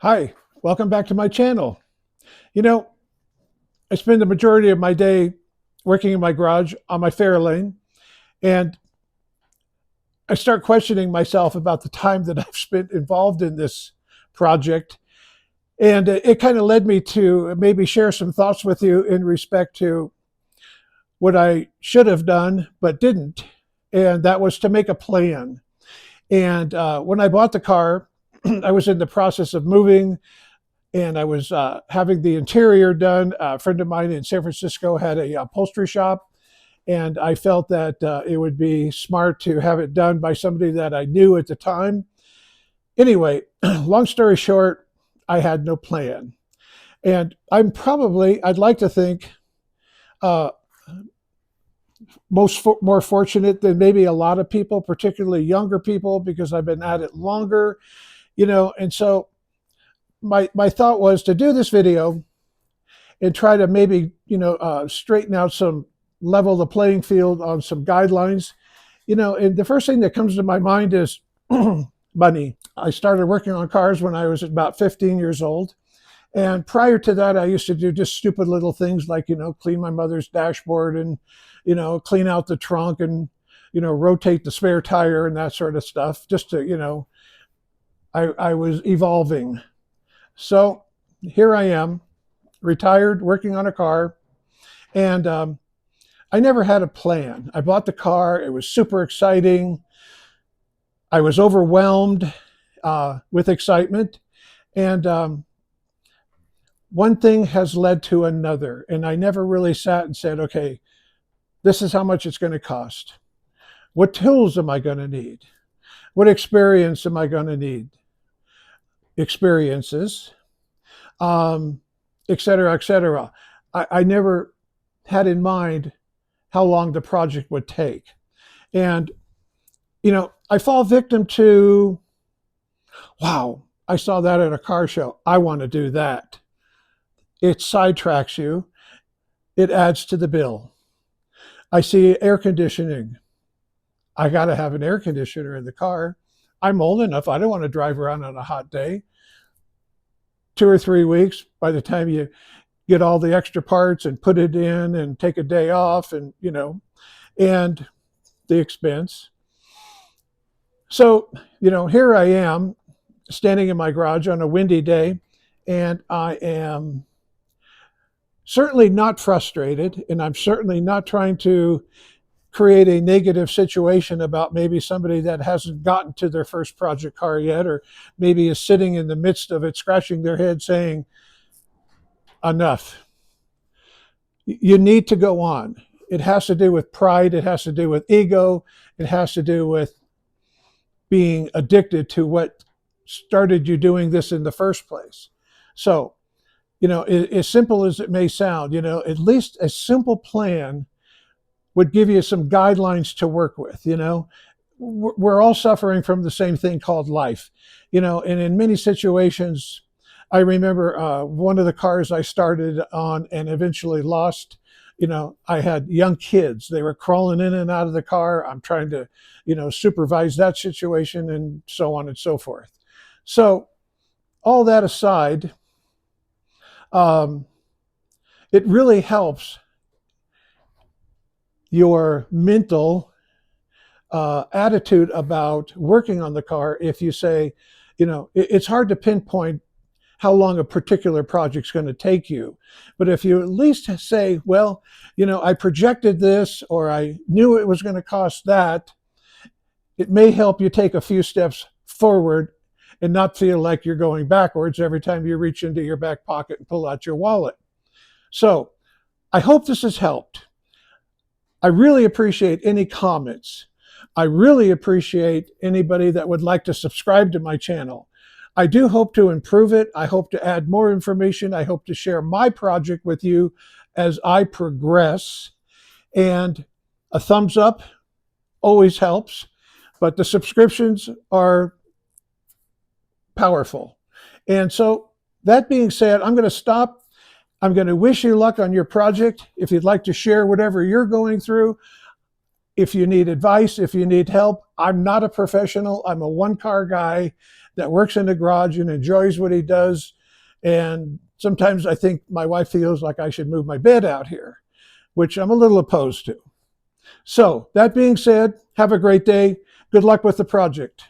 Hi, welcome back to my channel. You know, I spend the majority of my day working in my garage on my Fairlane, and I start questioning myself about the time that I've spent involved in this project. And it kind of led me to maybe share some thoughts with you in respect to what I should have done but didn't. And that was to make a plan. And when I bought the car, I was in the process of moving and I was having the interior done. A friend of mine in San Francisco had a upholstery shop, and I felt that it would be smart to have it done by somebody that I knew at the time. Anyway, long story short, I had no plan. And I'd like to think, uh, more fortunate than maybe a lot of people, particularly younger people, because I've been at it longer, and so my thought was to do this video and try to maybe straighten out some, level the playing field on some guidelines. And the first thing that comes to my mind is money. I started working on cars when I was about 15 years old, and prior to that I used to do just stupid little things like clean my mother's dashboard and clean out the trunk and rotate the spare tire and that sort of stuff, just to I was evolving. So here I am, retired, working on a car, and I never had a plan. I bought the car. It was super exciting. I was overwhelmed with excitement, and one thing has led to another. And I never really sat and said, okay, this is how much it's going to cost. What tools am I going to need? What experience am I going to need? Experiences, et cetera, et cetera. I never had in mind how long the project would take. And, I fall victim to, wow, I saw that at a car show. I want to do that. It sidetracks you. It adds to the bill. I see air conditioning. I got to have an air conditioner in the car. I'm old enough. I don't want to drive around on a hot day. 2 or 3 weeks, by the time you get all the extra parts and put it in and take a day off and and the expense. So here I am standing in my garage on a windy day, and I am certainly not frustrated, and I'm certainly not trying to create a negative situation about maybe somebody that hasn't gotten to their first project car yet, or maybe is sitting in the midst of it scratching their head saying, enough. You need to go on. It has to do with pride. It has to do with ego. It has to do with being addicted to what started you doing this in the first place. So, as simple as it may sound, at least a simple plan would give you some guidelines to work with. We're all suffering from the same thing called life, and in many situations, I remember one of the cars I started on and eventually lost. I had young kids. They were crawling in and out of the car. I'm trying to, supervise that situation and so on and so forth. So all that aside, it really helps your mental attitude about working on the car if you say, it's hard to pinpoint how long a particular project's going to take you. But if you at least say, well, I projected this, or I knew it was going to cost that, it may help you take a few steps forward and not feel like you're going backwards every time you reach into your back pocket and pull out your wallet. So I hope this has helped. I really appreciate any comments. I really appreciate anybody that would like to subscribe to my channel. I do hope to improve it. I hope to add more information. I hope to share my project with you as I progress. And a thumbs up always helps, but the subscriptions are powerful. And so that being said, I'm going to stop. I'm going to wish you luck on your project. If you'd like to share whatever you're going through, if you need advice, if you need help, I'm not a professional. I'm a one-car guy that works in the garage and enjoys what he does. And sometimes I think my wife feels like I should move my bed out here, which I'm a little opposed to. So that being said, have a great day. Good luck with the project.